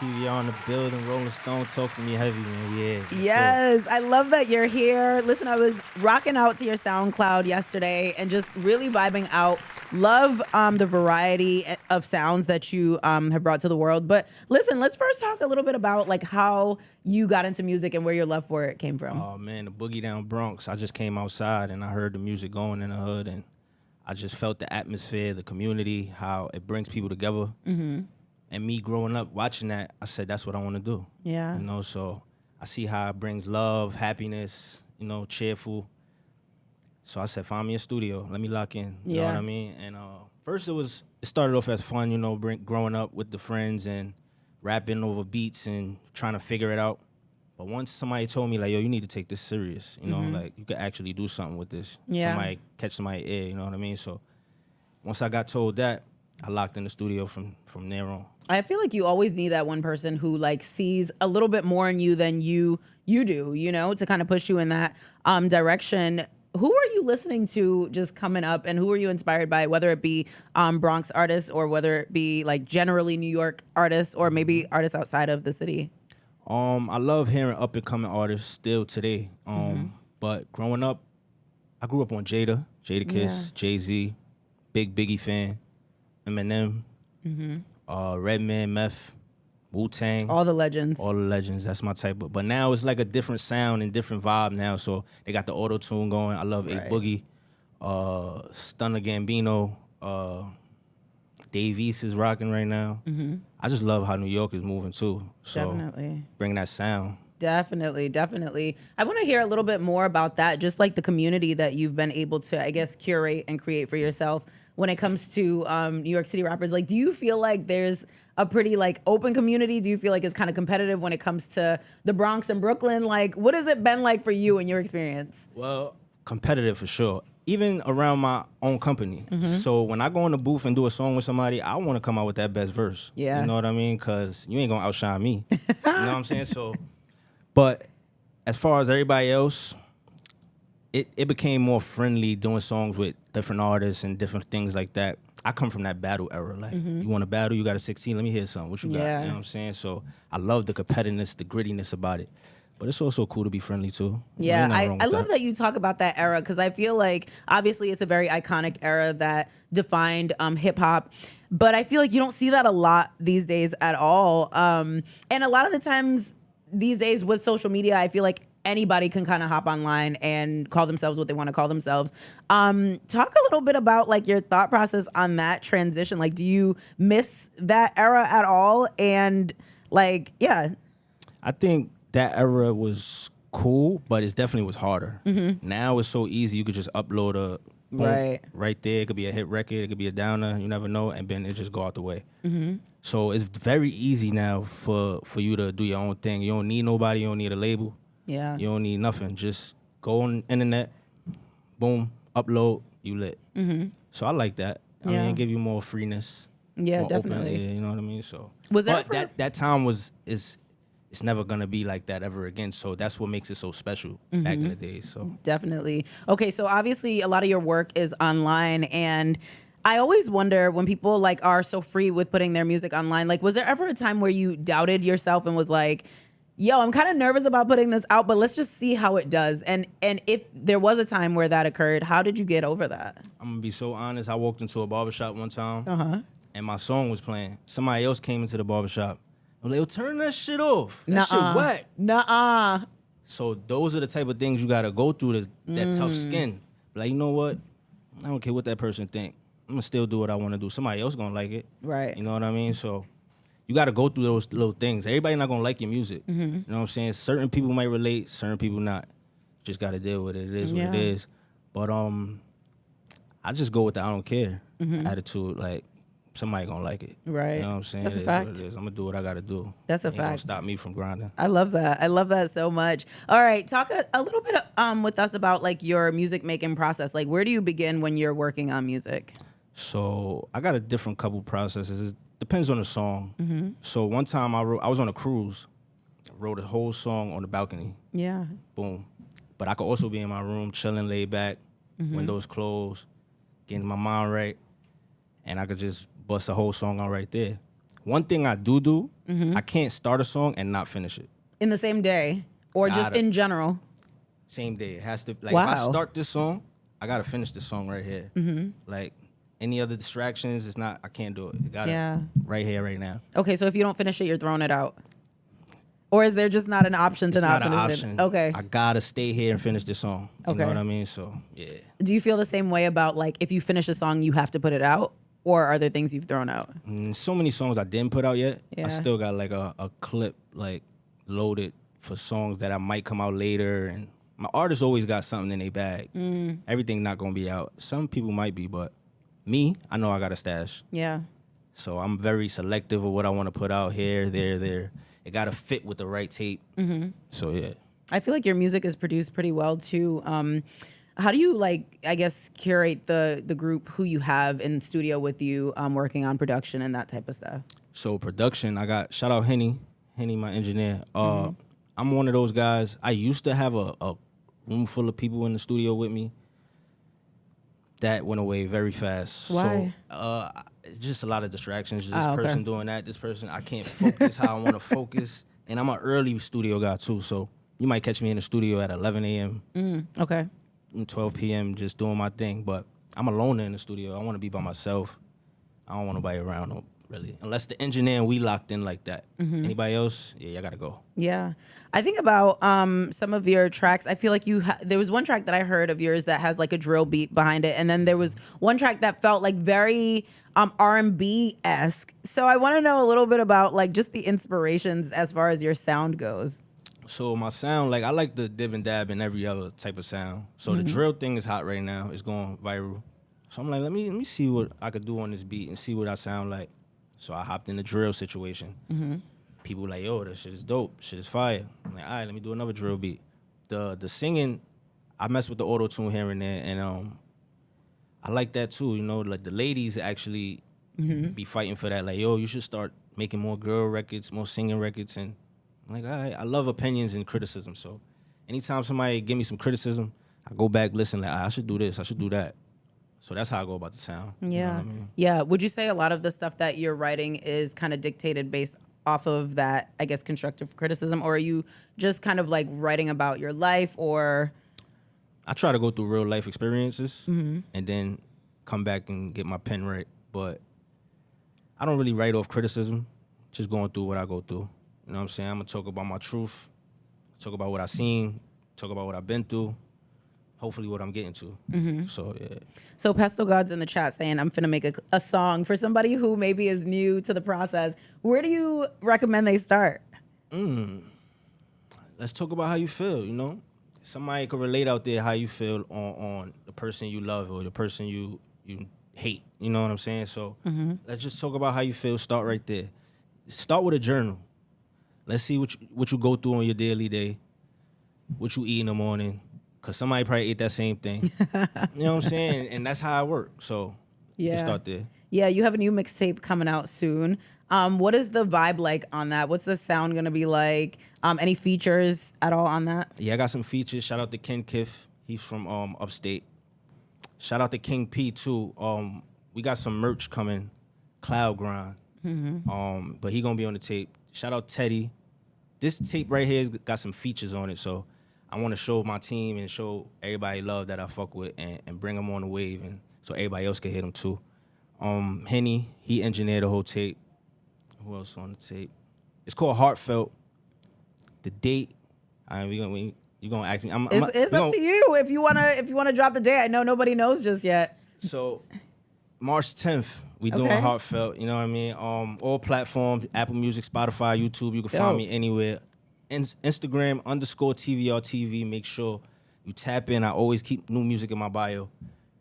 T.v.R on the building, Rolling Stone talking me heavy, man. Yeah. Yes, I love that you're here. Listen, I was rocking out to your SoundCloud yesterday and just really vibing out. Love the variety of sounds that you have brought to the world. But listen, let's first talk a little bit about like how you got into music and where your love for it came from. Oh man, the boogie down Bronx. I just came outside and I heard the music going in the hood, and I just felt the atmosphere, the community, how it brings people together. Mm-hmm. And me growing up watching that, I said that's what I want to do. Yeah. You know, so I see how it brings love, happiness, cheerful. So I said, find me a studio. Let me lock in. You know what I mean? And first it started off as fun, growing up with the friends and rapping over beats and trying to figure it out. But once somebody told me, like, yo, you need to take this serious, like you could actually do something with this. Yeah. Somebody catch somebody's ear, you know what I mean? So once I got told that, I locked in the studio from there on. I feel like you always need that one person who like sees a little bit more in you than you do, to kind of push you in that direction. Who are you listening to just coming up, and who are you inspired by, whether it be Bronx artists or whether it be like generally New York artists or maybe artists outside of the city? I love hearing up and coming artists still today. But growing up, I grew up on Jadakiss, Jay-Z, big Biggie fan, Eminem, Redman, Meth, Wu-Tang. All the legends. All the legends. That's my type of. But now it's like a different sound and different vibe now. So they got the auto-tune going. I love A Boogie, Stunner Gambino, Dave East is rocking right now. I just love how New York is moving too. So Definitely. bring that sound. Definitely. I want to hear a little bit more about that, just like the community that you've been able to, I guess, curate and create for yourself when it comes to New York City rappers. Like, do you feel like there's a pretty like open community? Do you feel like it's kind of competitive when it comes to the Bronx and Brooklyn? Like, what has it been like for you in your experience? Well, competitive for sure. Even around my own company. So when I go in the booth and do a song with somebody, I want to come out with that best verse. Yeah. You know what I mean? Because you ain't going to outshine me. You know what I'm saying? So, but as far as everybody else, it became more friendly doing songs with different artists and different things like that. I come from that battle era. Like, you want to battle, you got a 16, let me hear something. What you got? Yeah. You know what I'm saying? So I love the competitiveness, the grittiness about it. But it's also cool to be friendly too. Yeah, Ain't nothing wrong I with love that you talk about that era, because I feel like obviously it's a very iconic era that defined hip hop. But I feel like you don't see that a lot these days at all. And a lot of the times these days with social media, I feel like anybody can kind of hop online and call themselves what they want to call themselves. Talk a little bit about like your thought process on that transition. Like, do you miss that era at all? And like, yeah. I think that era was cool, but it definitely was harder. Now it's so easy. You could just upload a boom, right there. It could be a hit record. It could be a downer. You never know. And then it just go out the way. So it's very easy now for you to do your own thing. You don't need nobody. You don't need a label. Yeah. You don't need nothing. Just go on the internet, boom, upload, you lit. So I like that. I mean, it give you more freeness. Yeah, more definitely. Open, you know what I mean? So Was but that that time it's never gonna be like that ever again. So that's what makes it so special back in the days. So Definitely. Okay, so obviously a lot of your work is online, and I always wonder when people like are so free with putting their music online, like was there ever a time where you doubted yourself and was like, yo, I'm kind of nervous about putting this out, but let's just see how it does? And if there was a time where that occurred, how did you get over that? I'm gonna be so honest. I walked into a barbershop one time and my song was playing. Somebody else came into the barbershop. I was like, yo, turn that shit off. That shit wet. Nuh-uh. So those are the type of things you gotta go through, that tough skin. Like, you know what? I don't care what that person think. I'm gonna still do what I wanna do. Somebody else gonna like it. Right. You know what I mean? So you gotta go through those little things. Everybody not gonna like your music. You know what I'm saying? Certain people might relate, certain people not. Just gotta deal with it. It is what it is. But I just go with the I don't care attitude. Like, somebody gonna like it. Right. You know what I'm saying? That's a It is fact. what it is. I'm gonna do what I gotta do. That's a Ain't gonna fact. stop me from grinding. I love that. I love that so much. All right, talk a little bit with us about like your music making process. Like, where do you begin when you're working on music? So I got a different couple processes. It depends on the song. So one time I was on a cruise, wrote a whole song on the balcony. Yeah. Boom. But I could also be in my room chilling, laid back, windows closed, getting my mind right, and I could just bust a whole song out right there. One thing I do, I can't start a song and not finish it. In the same day, or just in general? Same day. It has to, like, Wow. if I start this song, I gotta finish this song right here. Like, any other distractions, it's not, I can't do it. I gotta, right here, right now. Okay, so if you don't finish it, you're throwing it out. Or is there just not an option to It's not not an finish option. it? Okay. I gotta stay here and finish this song. You Okay. know what I mean? So, yeah. Do you feel the same way about, like, if you finish a song, you have to put it out? Or are there things you've thrown out? So many songs I didn't put out yet. Yeah. I still got like a clip like loaded for songs that I might come out later. And my artists always got something in their bag. Everything not gonna be out. Some people might be, but me, I know I got a stash. Yeah. So I'm very selective of what I want to put out here, there. It gotta fit with the right tape. So yeah. I feel like your music is produced pretty well too. How do you, like, I guess, curate the group who you have in studio with you, working on production and that type of stuff? So production, I got, shout out Henny, my engineer. I'm one of those guys. I used to have a room full of people in the studio with me. That went away very fast. Why? So it's just a lot of distractions. This okay. person doing that, this person, I can't focus how I want to focus. And I'm an early studio guy too, so you might catch me in the studio at 11 a.m. Okay. 12 p.m. just doing my thing. But I'm a loner in the studio. I want to be by myself. I don't want nobody around, really. Unless the engineer and we locked in like that. Anybody else? Yeah, I got to go. Yeah. I think about some of your tracks. I feel like there was one track that I heard of yours that has like a drill beat behind it. And then there was one track that felt like very R&B-esque. So I want to know a little bit about like just the inspirations as far as your sound goes. So my sound, like I like the dib and dab and every other type of sound. So the drill thing is hot right now. It's going viral. So I'm like, let me see what I could do on this beat and see what I sound like. So I hopped in the drill situation. People like, yo, that shit is dope. Shit is fire. I'm like, all right, let me do another drill beat. The singing, I mess with the auto tune here and there, and I like that too. You know, like the ladies actually be fighting for that. Like, yo, you should start making more girl records, more singing records, and I'm like, all right, I love opinions and criticism. So anytime somebody give me some criticism, I go back, listen, like, I should do this, I should do that. So that's how I go about the sound. Yeah. You know what I mean? Yeah. Would you say a lot of the stuff that you're writing is kind of dictated based off of that, I guess, constructive criticism? Or are you just kind of like writing about your life, or? I try to go through real life experiences and then come back and get my pen right. But I don't really write off criticism, just going through what I go through. You know what I'm saying? I'm going to talk about my truth, talk about what I seen, talk about what I've been through, hopefully what I'm getting to. So, yeah. So Pesto God's in the chat saying, I'm finna make a song for somebody who maybe is new to the process. Where do you recommend they start? Let's talk about how you feel, you know? Somebody could relate out there how you feel on the person you love or the person you hate. You know what I'm saying? So let's just talk about how you feel. Start right there. Start with a journal. Let's see what you go through on your daily day, what you eat in the morning, because somebody probably ate that same thing. You know what I'm saying? And that's how I work. So you start there. Yeah, you have a new mixtape coming out soon. What is the vibe like on that? What's the sound gonna be like? Any features at all on that? Yeah, I got some features. Shout out to Ken Kiff. He's from upstate. Shout out to King P too. We got some merch coming, Cloud Grind. But he gonna be on the tape. Shout out Teddy. This tape right here got some features on it, so I want to show my team and show everybody love that I fuck with and bring them on the wave, and so everybody else can hit them too. Henny, he engineered the whole tape. Who else on the tape? It's called Heartfelt. The date, you gonna ask me? It's up to you if you wanna drop the date. I know nobody knows just yet. So March 10th, we doing Heartfelt. You know what I mean? All platforms: Apple Music, Spotify, YouTube. You can find me anywhere. Instagram _T.v.R TV. Make sure you tap in. I always keep new music in my bio.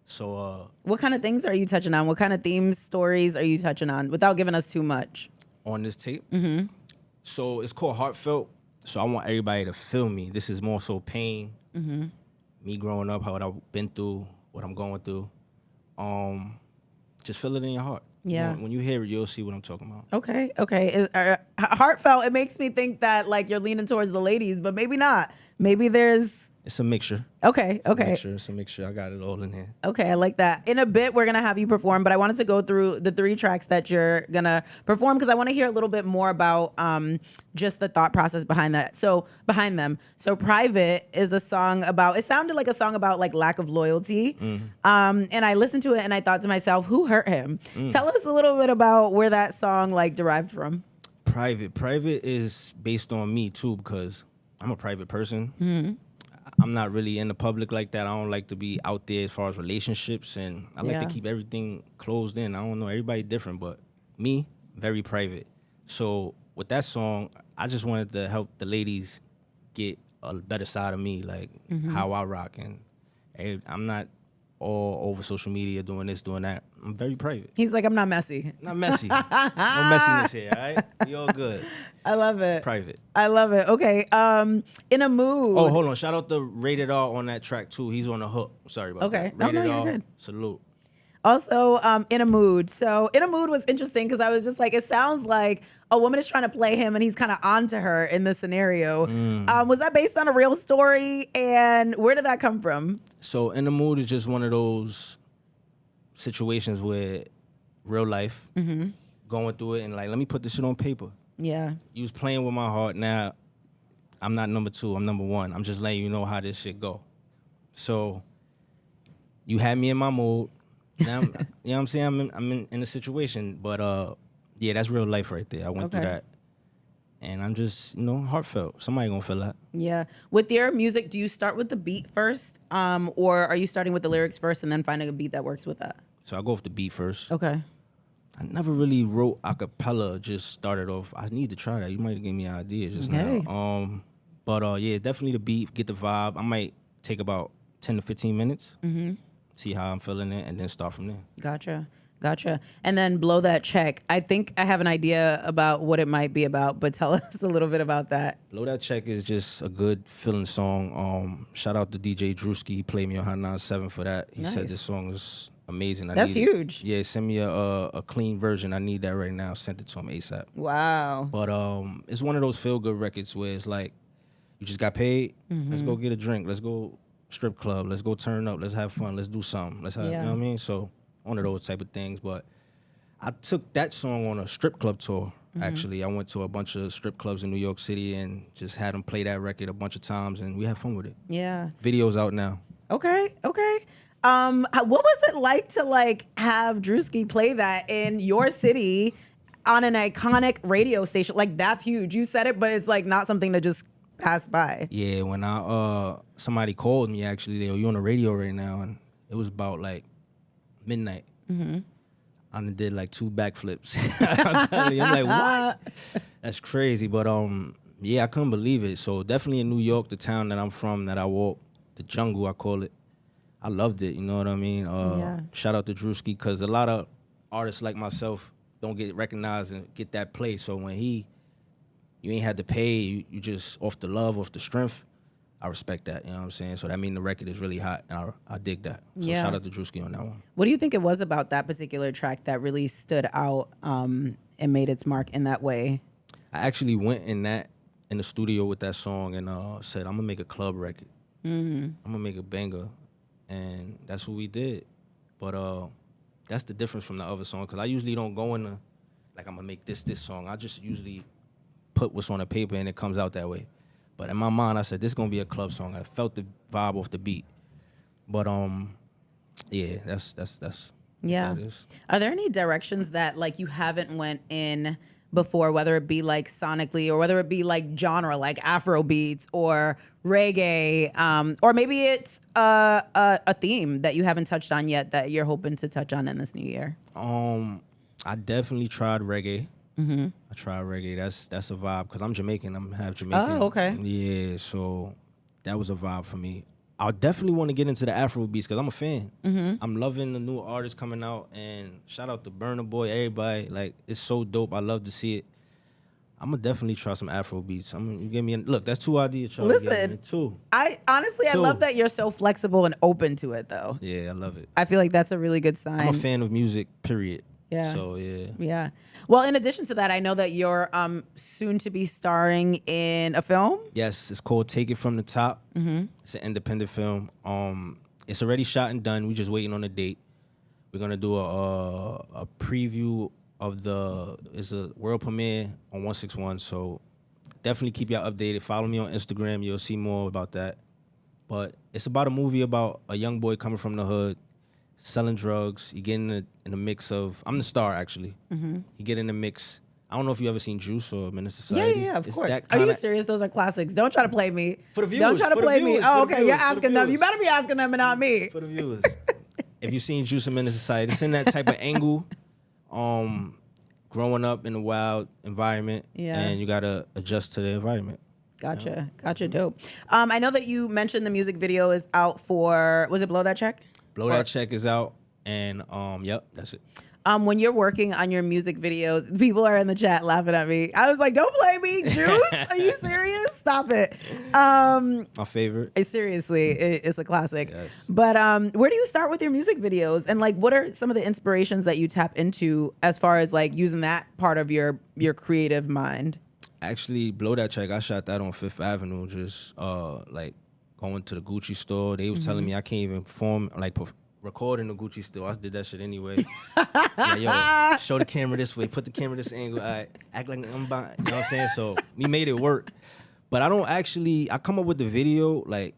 So what kind of things are you touching on? What kind of themes, stories are you touching on without giving us too much? On this tape? So it's called Heartfelt. So I want everybody to feel me. This is more so pain. Me growing up, what I've been through, what I'm going through. Just feel it in your heart. Yeah. When you hear it, you'll see what I'm talking about. Okay. Heartfelt, it makes me think that like you're leaning towards the ladies, but maybe not. Maybe there's It's a mixture. Okay. It's a mixture. I got it all in here. Okay, I like that. In a bit, we're gonna have you perform, but I wanted to go through the 3 tracks that you're gonna perform because I want to hear a little bit more about just the thought process behind that. So behind them. So "Private" is a song about. It sounded like a song about like lack of loyalty, and I listened to it and I thought to myself, who hurt him? Tell us a little bit about where that song like derived from. Private is based on me too because I'm a private person. I'm not really in the public like that. I don't like to be out there as far as relationships, and I like to keep everything closed in. I don't know, everybody different, but me, very private. So with that song, I just wanted to help the ladies get a better side of me, like how I rock. And I'm not all over social media doing this, doing that. I'm very private. He's like, I'm not messy. Not messy. No messiness here, all right? We all good. I love it. Private. I love it. Okay. In a mood. Oh, hold on. Shout out to Rated R on that track too. He's on the hook. Sorry about that. No, Rated you're R. good. Salute. Also, In a Mood. So In a Mood was interesting because I was just like, it sounds like a woman is trying to play him and he's kind of onto her in this scenario. Was that based on a real story? And where did that come from? So In the Mood is just one of those situations where real life, going through it and like, let me put this shit on paper. Yeah. You was playing with my heart. Now, I'm not number 2. I'm number 1. I'm just letting you know how this shit go. So, you had me in my mood. Now, you know what I'm saying? I'm in a situation. But, yeah, that's real life right there. I went through that. And I'm just, heartfelt. Somebody gonna feel that. Yeah. With your music, do you start with the beat first? Or are you starting with the lyrics first and then finding a beat that works with that? So I go with the beat first. Okay. I never really wrote a cappella, just started off. I need to try that. You might have given me an idea just now. But yeah, definitely the beat, get the vibe. I might take about 10 to 15 minutes, see how I'm feeling it, and then start from there. Gotcha. And then Blow That Check. I think I have an idea about what it might be about, but tell us a little bit about that. Blow That Check is just a good feeling song. Shout out to DJ Drewski. He played me on Hot 97 for that. He said this song is amazing. That's huge. Yeah, send me a clean version. I need that right now. Sent it to him ASAP. Wow. But it's one of those feel-good records where it's like, you just got paid. Let's go get a drink. Let's go strip club. Let's go turn up. Let's have fun. Let's do something. Let's have, you know what I mean? So one of those type of things. But I took that song on a strip club tour, actually. I went to a bunch of strip clubs in New York City and just had them play that record a bunch of times, and we had fun with it. Yeah. Video's out now. Okay. What was it like to have Drewski play that in your city on an iconic radio station? Like, that's huge. You said it, but it's like not something to just pass by. Yeah, when somebody called me, actually, you on the radio right now, and it was about like midnight. I did like 2 backflips. I'm telling you, I'm like, what? That's crazy. But yeah, I couldn't believe it. So definitely in New York, the town that I'm from, that I walk, the jungle, I call it. I loved it, you know what I mean? Shout out to Drewski, because a lot of artists like myself don't get recognized and get that play. So when you ain't had to pay, you just off the love, off the strength, I respect that, you know what I'm saying? So that means the record is really hot, and I dig that. So shout out to Drewski on that one. What do you think it was about that particular track that really stood out and made its mark in that way? I actually went in the studio with that song and said, I'm going to make a club record. I'm going to make a banger. And that's what we did. But that's the difference from the other song, because I usually don't go in like, I'm going to make this song. I just usually put what's on the paper and it comes out that way. But in my mind, I said, this is going to be a club song. I felt the vibe off the beat. But, yeah, that's yeah. what it is. Are there any directions that, you haven't went in before, whether it be, sonically or whether it be, genre, like Afro beats or reggae, or maybe it's a theme that you haven't touched on yet that you're hoping to touch on in this new year? I definitely tried reggae. I tried reggae. That's a vibe, because I'm Jamaican. I'm half Jamaican. Oh, okay. Yeah, so that was a vibe for me. I definitely want to get into the Afro beats, because I'm a fan. I'm loving the new artists coming out, and shout out to Burna Boy, everybody. It's so dope. I love to see it. I'm gonna definitely try some Afro beats. You give me look. That's 2 ideas. Listen, 2. I love that you're so flexible and open to it, though. Yeah, I love it. I feel like that's a really good sign. I'm a fan of music, period. Yeah. So yeah. Yeah. Well, in addition to that, I know that you're soon to be starring in a film. Yes, it's called Take It From the Top. It's an independent film. It's already shot and done. We're just waiting on a date. We're gonna do a preview of it's a world premiere on 161. So definitely keep y'all updated. Follow me on Instagram. You'll see more about that. But it's about a movie about a young boy coming from the hood, selling drugs. You get in the mix of. I'm the star actually. You get in the mix. I don't know if you ever seen Juice or Menace to Society. Yeah, of It's course. that Are you kinda- serious? Those are classics. Don't try to play me. For the viewers. Don't try to for the play me. viewers, Oh, for the okay. You're viewers, for the asking them. You viewers. better be asking them and not me. For the viewers. If you've seen Juice and Menace to Society, it's in that type of angle. Growing up in a wild environment, Yeah. and you gotta adjust to the environment. Gotcha. Dope. I know that you mentioned the music video is out for, was it Blow That Check? Blow That Check is out, and yep, that's it. When you're working on your music videos, people are in the chat laughing at me. I was like, don't play me, Juice. Are you serious? Stop it. My favorite. Seriously, it's a classic. Yes. But where do you start with your music videos? And like, what are some of the inspirations that you tap into as far as like using that part of your creative mind? Actually, Blow That Check, I shot that on Fifth Avenue, just like going to the Gucci store. They was telling me I can't even perform, record in the Gucci store. I did that shit anyway. Like, yo, show the camera this way, put the camera this angle, act like I'm buying, you know what I'm saying? So we made it work. But I come up with the video like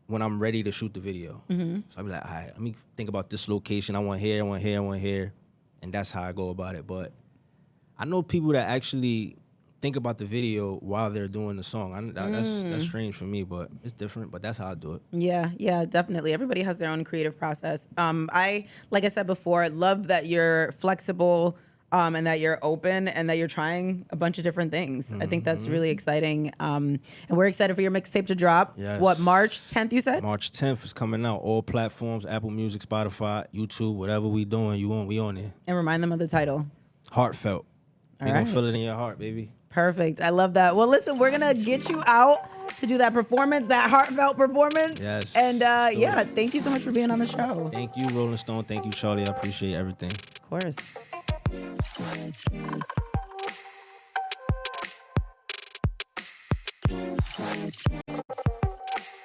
when I'm ready to shoot the video. So I be like, all right, let me think about this location. I want here, I want here, I want here. And that's how I go about it. But I know people that actually think about the video while they're doing the song. That's strange for me, but it's different. But that's how I do it. Yeah, definitely. Everybody has their own creative process. Like I said before, love that you're flexible and that you're open and that you're trying a bunch of different things. I think that's really exciting. And we're excited for your mixtape to drop. Yes. What, March 10th, you said? March 10th is coming out. All platforms, Apple Music, Spotify, YouTube, whatever we doing, we on there. And remind them of the title. Heartfelt. All We gonna right. feel it in your heart, baby. Perfect. I love that. Well, listen, we're going to get you out to do that performance, that heartfelt performance. Yes. And Let's do yeah, it. thank you so much for being on the show. Thank you, Rolling Stone. Thank you, Charlie. I appreciate everything. Of course.